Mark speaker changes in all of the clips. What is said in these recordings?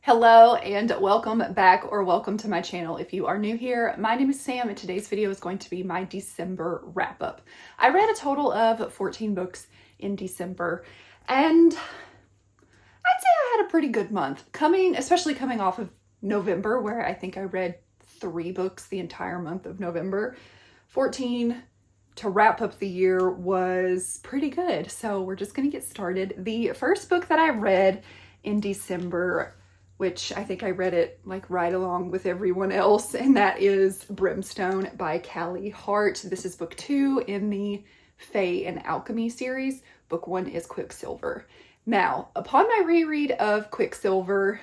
Speaker 1: Hello and welcome back, or welcome to my channel if you are new here. My name is Sam and today's video is going to be my December wrap-up. I read a total of 14 books in December and I'd say I had a pretty good month, especially coming off of November, where I think I read 3 books the entire month of November. 14 to wrap up the year was pretty good. So we're just gonna get started. The first book that I read in December, which I think I read it like right along with everyone else, and that is Brimstone by Callie Hart. This is book 2 in the Fae and Alchemy series. Book 1 is Quicksilver. Now, upon my reread of Quicksilver,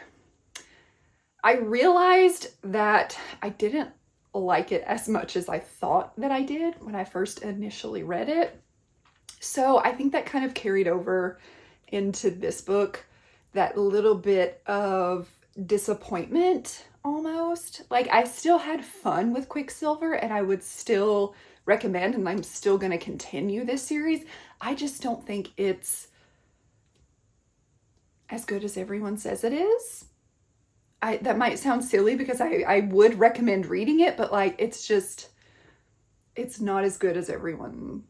Speaker 1: I realized that I didn't like it as much as I thought that I did when I first initially read it. So I think that kind of carried over into this book. That little bit of disappointment almost. Like, I still had fun with Quicksilver and I would still recommend, and I'm still going to continue this series. I just don't think it's as good as everyone says it is. That might sound silly because I would recommend reading it, but like, it's not as good as everyone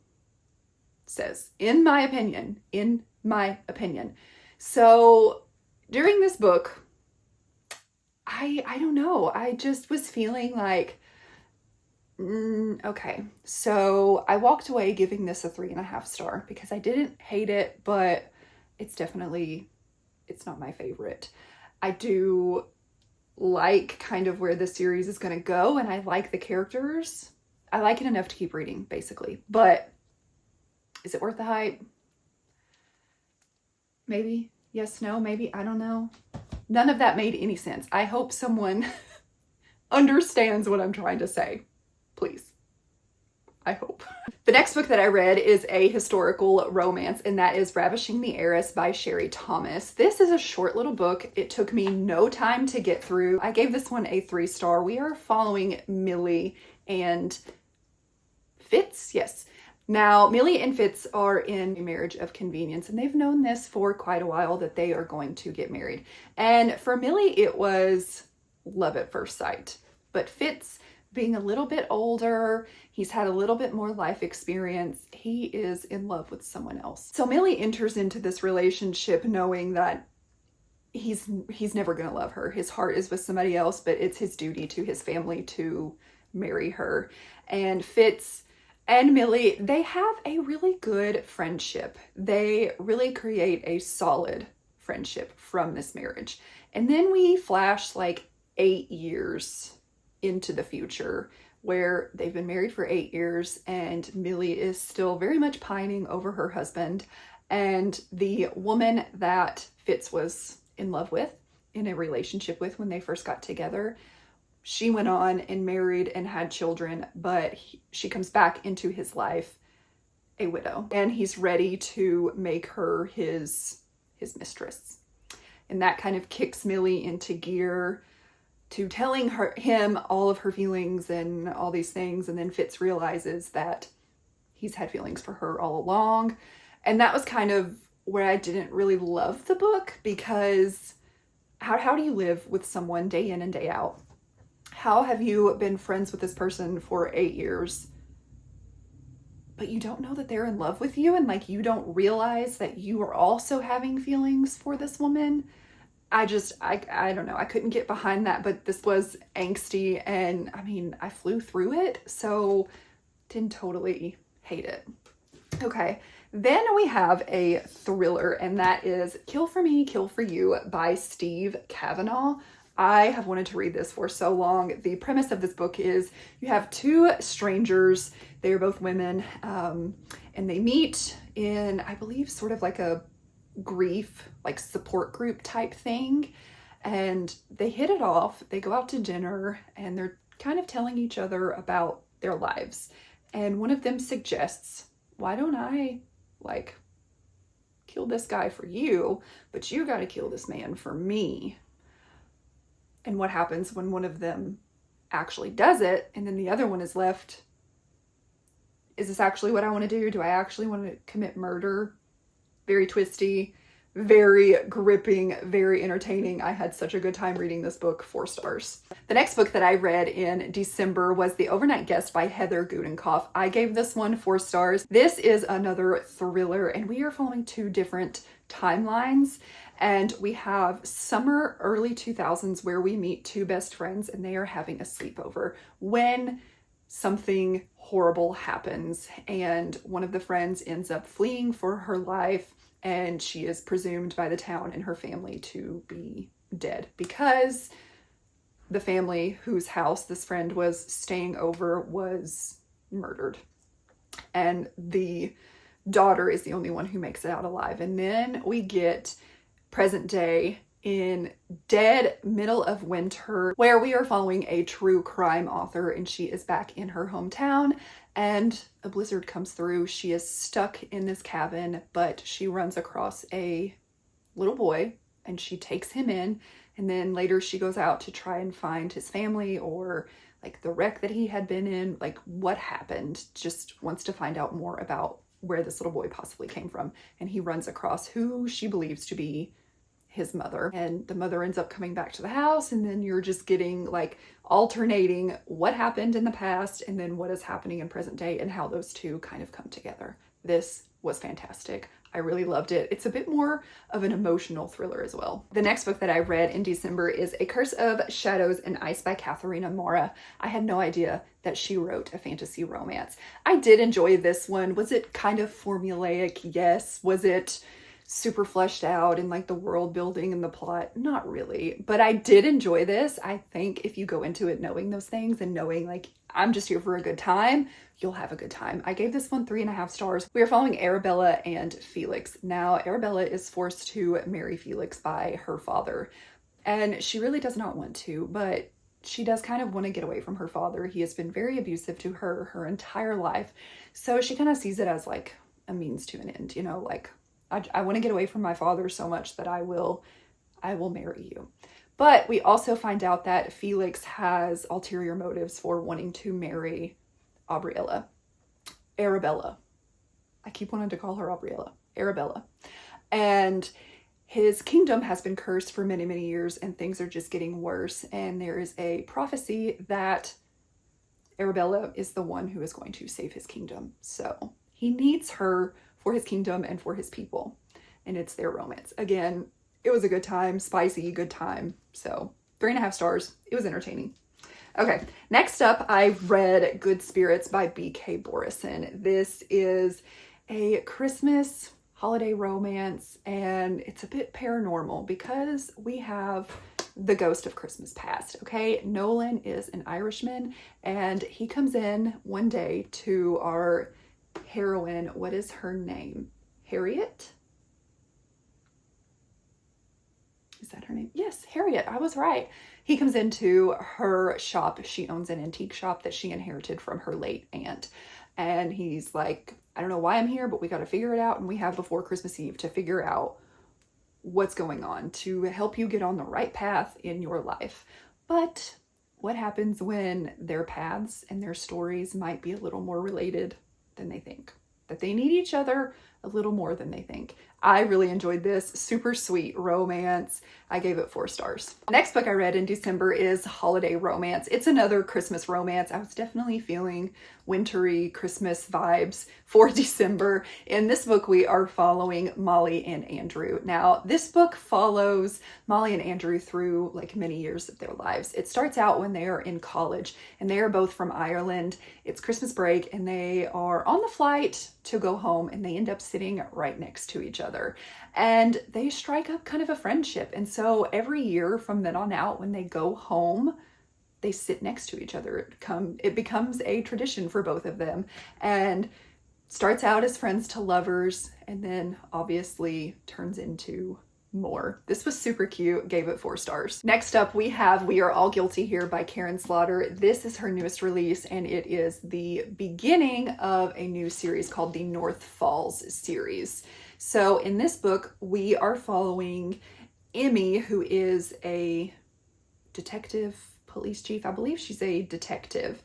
Speaker 1: says, in my opinion. So during this book, I don't know, I just was feeling like, okay. So I walked away giving this a 3.5 star because I didn't hate it, but it's not my favorite. I do like kind of where the series is going to go, and I like the characters. I like it enough to keep reading, basically. But is it worth the hype? Maybe. Yes, no, maybe. I don't know. None of that made any sense. I hope someone understands what I'm trying to say. Please. I hope. The next book that I read is a historical romance, and that is Ravishing the Heiress by Sherry Thomas. This is a short little book. It took me no time to get through. I gave this one a 3 star. We are following Millie and Fitz. Yes. Now, Millie and Fitz are in a marriage of convenience, and they've known this for quite a while, that they are going to get married. And for Millie, it was love at first sight. But Fitz, being a little bit older, he's had a little bit more life experience, he is in love with someone else. So Millie enters into this relationship knowing that he's never going to love her. His heart is with somebody else, but it's his duty to his family to marry her. And Fitz and Millie, they have a really good friendship. They really create a solid friendship from this marriage. And then we flash like 8 years into the future, where they've been married for 8 years and Millie is still very much pining over her husband. And the woman that Fitz was in love with, in a relationship with when they first got together, she went on and married and had children, but she comes back into his life a widow, and he's ready to make her his mistress. And that kind of kicks Millie into gear to telling him all of her feelings and all these things. And then Fitz realizes that he's had feelings for her all along. And that was kind of where I didn't really love the book, because how do you live with someone day in and day out? How have you been friends with this person for 8 years, but you don't know that they're in love with you, and like, you don't realize that you are also having feelings for this woman? I don't know. I couldn't get behind that, but this was angsty, and I mean, I flew through it, so didn't totally hate it. Okay, then we have a thriller, and that is Kill for Me, Kill for You by Steve Kavanaugh. I have wanted to read this for so long. The premise of this book is you have 2 strangers. They are both women, and they meet in, I believe, sort of like a grief, like support group type thing. And they hit it off. They go out to dinner and they're kind of telling each other about their lives. And one of them suggests, why don't I like kill this guy for you, but you got to kill this man for me? And what happens when one of them actually does it, and then the other one is left, is this actually what I want to do? Do I actually want to commit murder? Very twisty, Very gripping, very entertaining. I had such a good time reading this book. 4 stars. The next book that I read in December was The Overnight Guest by Heather Gudenkauf. I gave this one 4 stars. This is another thriller, and we are following 2 different timelines. And we have summer, early 2000s, where we meet 2 best friends and they are having a sleepover when something horrible happens, and one of the friends ends up fleeing for her life, and she is presumed by the town and her family to be dead because the family whose house this friend was staying over was murdered. And the daughter is the only one who makes it out alive. And then we get present day in dead middle of winter, where we are following a true crime author, and she is back in her hometown and a blizzard comes through. She is stuck in this cabin, but she runs across a little boy and she takes him in, and then later she goes out to try and find his family or like the wreck that he had been in, like what happened, just wants to find out more about where this little boy possibly came from. And he runs across who she believes to be his mother, and the mother ends up coming back to the house, and then you're just getting like alternating what happened in the past and then what is happening in present day and how those 2 kind of come together. This was fantastic. I really loved it. It's a bit more of an emotional thriller as well. The next book that I read in December is A Curse of Shadows and Ice by Katharina Mora. I had no idea that she wrote a fantasy romance. I did enjoy this one. Was it kind of formulaic? Yes. Was it super fleshed out in like the world building and the plot? Not really, but I did enjoy this. I think if you go into it knowing those things and knowing like I'm just here for a good time, you'll have a good time. I gave this one 3.5 stars. We are following Arabella and Felix. Now, Arabella is forced to marry Felix by her father, and she really does not want to, but she does kind of want to get away from her father. He has been very abusive to her entire life, so she kind of sees it as like a means to an end, you know, like I want to get away from my father so much that I will marry you. But we also find out that Felix has ulterior motives for wanting to marry Arabella. I keep wanting to call her Arabella. And his kingdom has been cursed for many, many years, and things are just getting worse. And there is a prophecy that Arabella is the one who is going to save his kingdom. So he needs her for his kingdom and for his people. And it's their romance. Again, it was a good time, spicy, good time. So 3.5 stars. It was entertaining. Okay, next up, I read Good Spirits by B.K. Borison. This is a Christmas holiday romance, and it's a bit paranormal because we have the ghost of Christmas past, okay? Nolan is an Irishman, and he comes in one day to our heroine. What is her name? Harriet? Is that her name? Yes, Harriet. I was right. He comes into her shop. She owns an antique shop that she inherited from her late aunt. And he's like, I don't know why I'm here, but we got to figure it out. And we have before Christmas Eve to figure out what's going on to help you get on the right path in your life. But what happens when their paths and their stories might be a little more related than they think? That they need each other a little more than they think. I really enjoyed this. Super sweet romance. I gave it 4 stars. Next book I read in December is Holiday Romance. It's another Christmas romance. I was definitely feeling wintry Christmas vibes for December. In this book, we are following Molly and Andrew. Now, this book follows Molly and Andrew through like many years of their lives. It starts out when they are in college, and they are both from Ireland. It's Christmas break, and they are on the flight to go home, and they end up sitting right next to each other. And they strike up kind of a friendship. And so every year from then on out, when they go home, they sit next to each other. It becomes a tradition for both of them, and starts out as friends to lovers, and then obviously turns into more. This was super cute. Gave it 4 stars. Next up, we have We Are All Guilty Here by Karen Slaughter. This is her newest release, and it is the beginning of a new series called the North Falls series. So in this book, we are following Emmy, who is a detective, police chief. I believe she's a detective.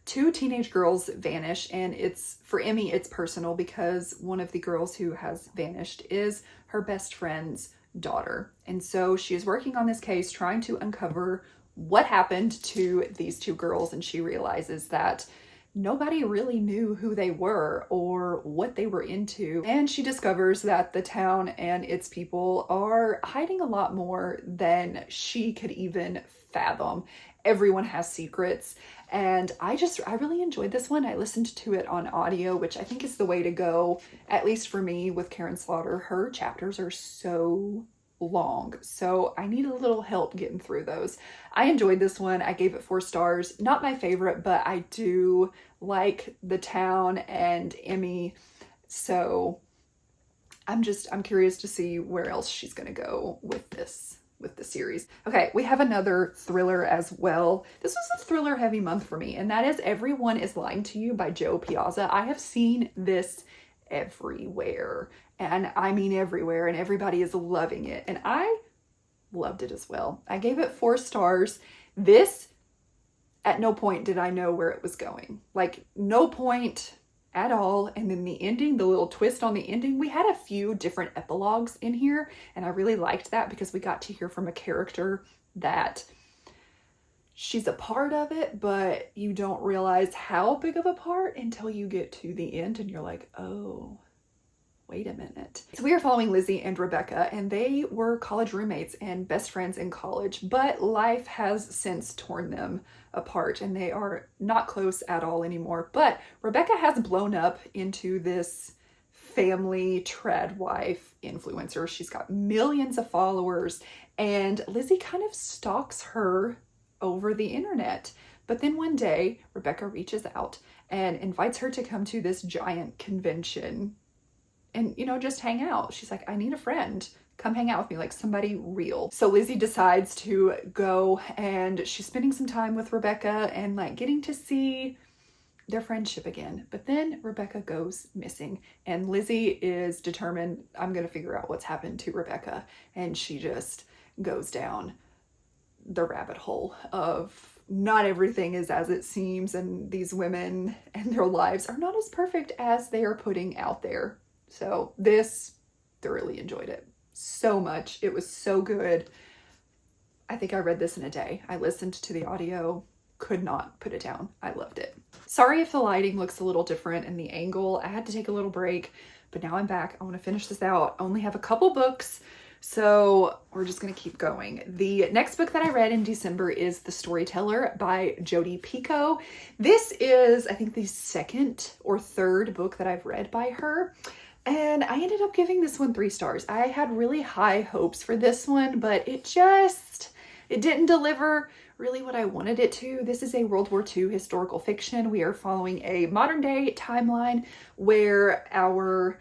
Speaker 1: Two teenage girls vanish, and for Emmy, it's personal because one of the girls who has vanished is her best friend's daughter. And so she is working on this case, trying to uncover what happened to these two girls, and she realizes that nobody really knew who they were or what they were into. And she discovers that the town and its people are hiding a lot more than she could even fathom. Everyone has secrets. And I really enjoyed this one. I listened to it on audio, which I think is the way to go, at least for me with Karen Slaughter. Her chapters are so long, so I need a little help getting through those. I enjoyed this one. I gave it 4 stars. Not my favorite, but I do like the town and Emmy, so I'm curious to see where else she's gonna go with the series. Okay, we have another thriller as well. This was a thriller heavy month for me, and that is Everyone is Lying to You by Joe Piazza. I have seen this everywhere, and I mean everywhere, and everybody is loving it, and I loved it as well. I gave it 4 stars. This, at no point did I know where it was going. Like, no point at all. And then the ending, the little twist on the ending, we had a few different epilogues in here, and I really liked that because we got to hear from a character that she's a part of it, but you don't realize how big of a part until you get to the end and you're like, oh, wait a minute. So we are following Lizzie and Rebecca, and they were college roommates and best friends in college, but life has since torn them apart and they are not close at all anymore. But Rebecca has blown up into this family trad wife influencer. She's got millions of followers, and Lizzie kind of stalks her over the internet. But then one day, Rebecca reaches out and invites her to come to this giant convention and, just hang out. She's like, I need a friend. Come hang out with me, like somebody real. So Lizzie decides to go, and she's spending some time with Rebecca and like getting to see their friendship again. But then Rebecca goes missing, and Lizzie is determined, I'm going to figure out what's happened to Rebecca. And she just goes down the rabbit hole of not everything is as it seems, and these women and their lives are not as perfect as they are putting out there. So this, thoroughly enjoyed it so much. It was so good. I think I read this in a day. I listened to the audio, could not put it down. I loved it. Sorry if the lighting looks a little different and the angle. I had to take a little break, but now I'm back. I want to finish this out. I only have a couple books, so we're just going to keep going. The next book that I read in December is The Storyteller by Jodi Picoult. This is, I think, the 2nd or 3rd book that I've read by her. And I ended up giving this one 3 stars. I had really high hopes for this one, but it didn't deliver really what I wanted it to. This is a World War II historical fiction. We are following a modern day timeline where our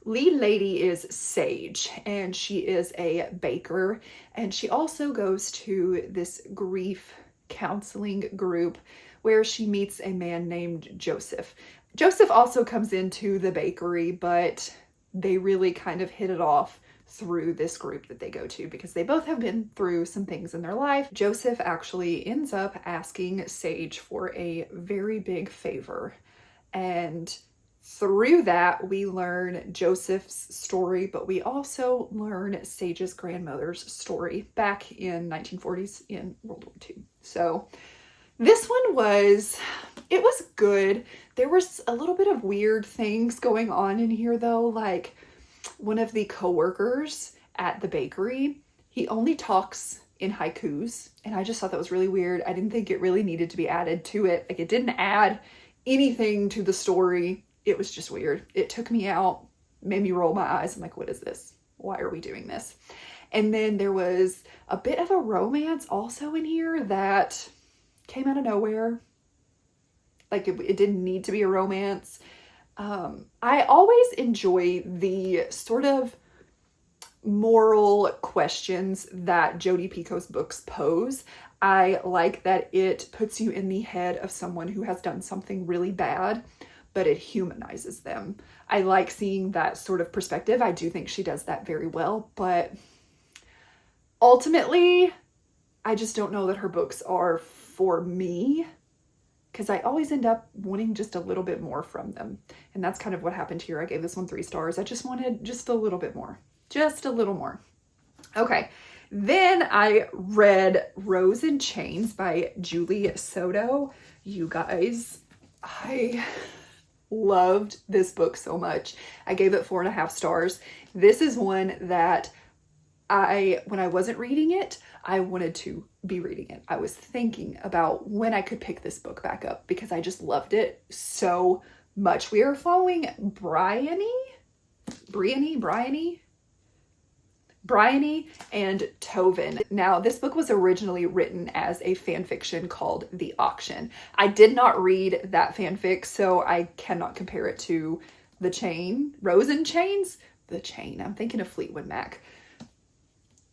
Speaker 1: lead lady is Sage, and she is a baker, and she also goes to this grief counseling group where she meets a man named Joseph. Joseph also comes into the bakery, but they really kind of hit it off through this group that they go to because they both have been through some things in their life. Joseph actually ends up asking Sage for a very big favor, and through that we learn Joseph's story, but we also learn Sage's grandmother's story back in 1940s in World War II. So this one was good. There was a little bit of weird things going on in here though, like one of the co-workers at the bakery, he only talks in haikus, and I just thought that was really weird. I didn't think it really needed to be added to it. Like, it didn't add anything to the story. It was just weird. It took me out, made me roll my eyes. I'm like, what is this? Why are we doing this? And then there was a bit of a romance also in here that came out of nowhere. Like, it didn't need to be a romance. I always enjoy the sort of moral questions that Jodi Picoult's books pose. I like that it puts you in the head of someone who has done something really bad, but it humanizes them. I like seeing that sort of perspective. I do think she does that very well, but ultimately, I just don't know that her books are for me. because I always end up wanting just a little bit more from them. And that's kind of what happened here. I gave this one 3 stars. I just wanted just a little bit more, just a little more. Okay. Then I read Rose in Chains by Julie Soto. You guys, I loved this book so much. I gave it 4.5 stars. This is one that when I wasn't reading it, I wanted to be reading it. I was thinking about when I could pick this book back up because I just loved it so much. We are following Bryony and Tovin. Now, this book was originally written as a fan fiction called The Auction. I did not read that fanfic, so I cannot compare it to The Chain. Rose in Chains? The Chain. I'm thinking of Fleetwood Mac.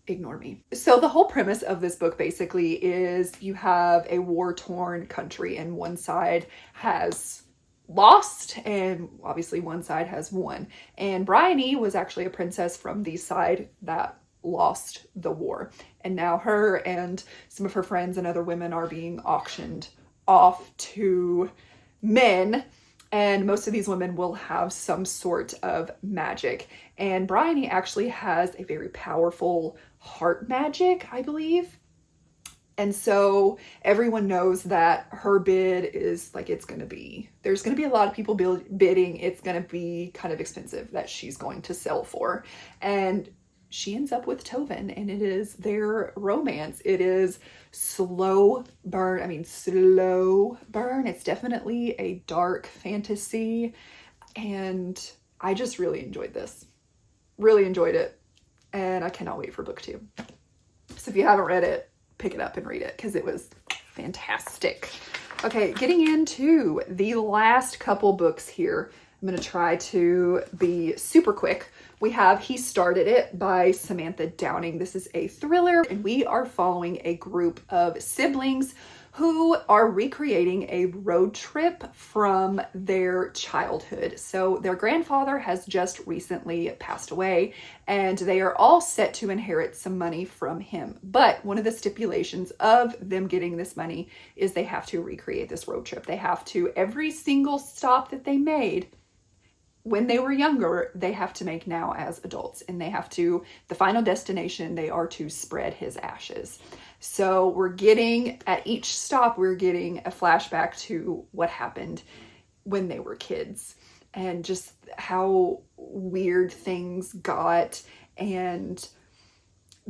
Speaker 1: Ignore me. So the whole premise of this book basically is you have a war-torn country and one side has lost and obviously one side has won. And Bryony was actually a princess from the side that lost the war. And now her and some of her friends and other women are being auctioned off to men. And most of these women will have some sort of magic. And Bryony actually has a very powerful heart magic, I believe. And so everyone knows that her bid is like, there's going to be a lot of people bidding. It's going to be kind of expensive that she's going to sell for. And she ends up with Tovin, and it is their romance. It is slow burn. It's definitely a dark fantasy. And I just really enjoyed this. Really enjoyed it. And I cannot wait for book 2. So if you haven't read it, pick it up and read it because it was fantastic. Okay, getting into the last couple books here. I'm going to try to be super quick. We have He Started It by Samantha Downing. This is a thriller, and we are following a group of siblings who are recreating a road trip from their childhood. So their grandfather has just recently passed away, and they are all set to inherit some money from him. But one of the stipulations of them getting this money is they have to recreate this road trip. They have to, every single stop that they made when they were younger, they have to make now as adults, and they have to, the final destination, they are to spread his ashes. So we're getting, at each stop, we're getting a flashback to what happened when they were kids and just how weird things got, and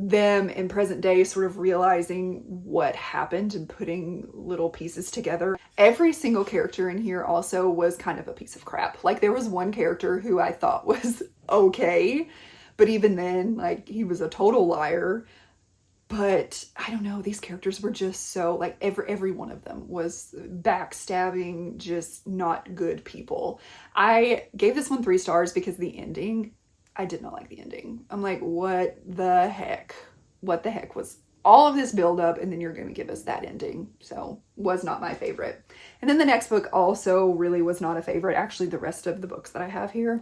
Speaker 1: them in present day sort of realizing what happened and putting little pieces together. Every single character in here also was kind of a piece of crap. Like, there was one character who I thought was okay, but even then, like, he was a total liar. But I don't know, these characters were just so, like, every one of them was backstabbing, just not good people. I gave this one 3 stars because the ending, I did not like the ending. I'm like, what the heck? What the heck was all of this buildup, and then you're going to give us that ending? So, was not my favorite. And then the next book also really was not a favorite. Actually, the rest of the books that I have here.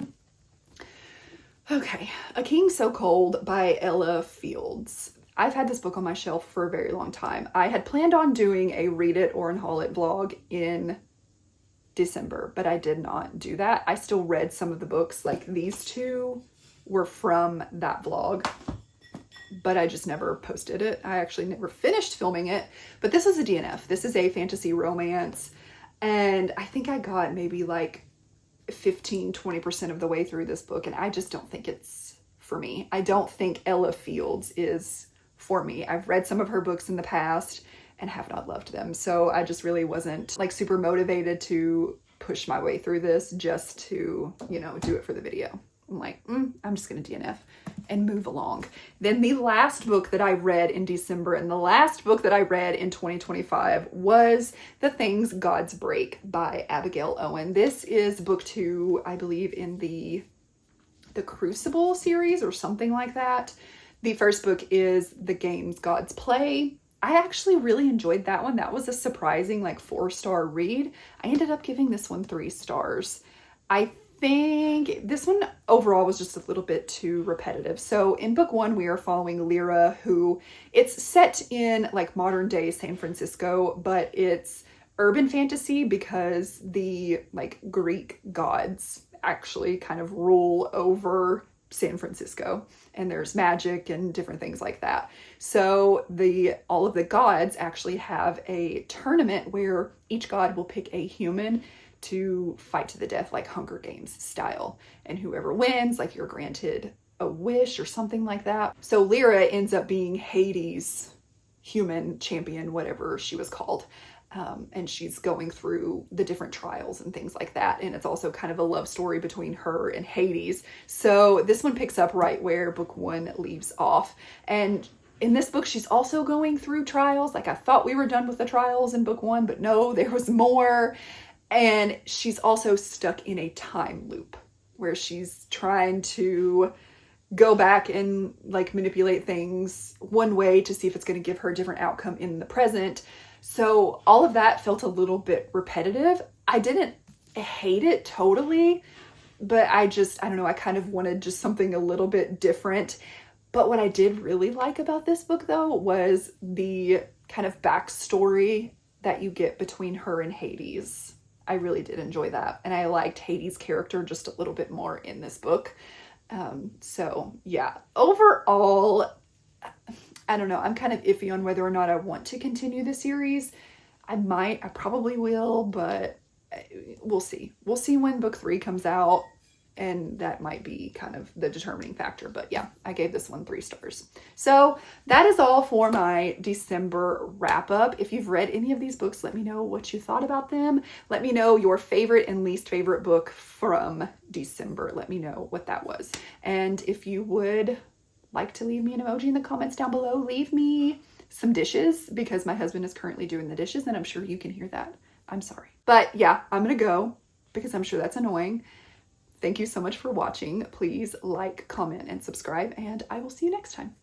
Speaker 1: Okay, A King So Cold by Ella Fields. I've had this book on my shelf for a very long time. I had planned on doing a Read It or Unhaul It vlog in December, but I did not do that. I still read some of the books, like these 2 were from that vlog, but I just never posted it. I actually never finished filming it, but this is a DNF. This is a fantasy romance, and I think I got maybe like 15-20% of the way through this book, and I just don't think it's for me. I don't think Ella Fields is for me. I've read some of her books in the past and have not loved them, so I just really wasn't like super motivated to push my way through this just to, you know, do it for the video. I'm like, I'm just gonna DNF and move along. Then the last book that I read in December and the last book that I read in 2025 was The Things Gods Break by Abigail Owen. This is book 2, I believe, in the Crucible series or something like that. The first book is The Games Gods Play. I actually really enjoyed that one. That was a surprising like 4-star read. I ended up giving this one 3 stars. I think this one overall was just a little bit too repetitive. So in book 1, we are following Lyra, who it's set in like modern day San Francisco, but it's urban fantasy because the like Greek gods actually kind of rule over San Francisco, and there's magic and different things like that. So all of the gods actually have a tournament where each god will pick a human to fight to the death, like Hunger Games style. And whoever wins, like, you're granted a wish or something like that. So Lyra ends up being Hades' human champion, whatever she was called. And she's going through the different trials and things like that. And it's also kind of a love story between her and Hades. So this one picks up right where book 1 leaves off. And in this book, she's also going through trials. Like, I thought we were done with the trials in book 1, but no, there was more. And she's also stuck in a time loop where she's trying to go back and like manipulate things one way to see if it's going to give her a different outcome in the present. So all of that felt a little bit repetitive. I didn't hate it totally, but I don't know, I kind of wanted just something a little bit different. But what I did really like about this book, though, was the kind of backstory that you get between her and Hades. I really did enjoy that. And I liked Hades' character just a little bit more in this book. So yeah, overall, I don't know. I'm kind of iffy on whether or not I want to continue the series. I probably will, but we'll see. We'll see when book 3 comes out, and that might be kind of the determining factor. But yeah, I gave this one 3 stars. So that is all for my December wrap up. If you've read any of these books, let me know what you thought about them. Let me know your favorite and least favorite book from December. Let me know what that was. And if you would like to leave me an emoji in the comments down below, leave me some dishes, because my husband is currently doing the dishes and I'm sure you can hear that. I'm sorry. But yeah, I'm gonna go because I'm sure that's annoying. Thank you so much for watching. Please like, comment, and subscribe, and I will see you next time.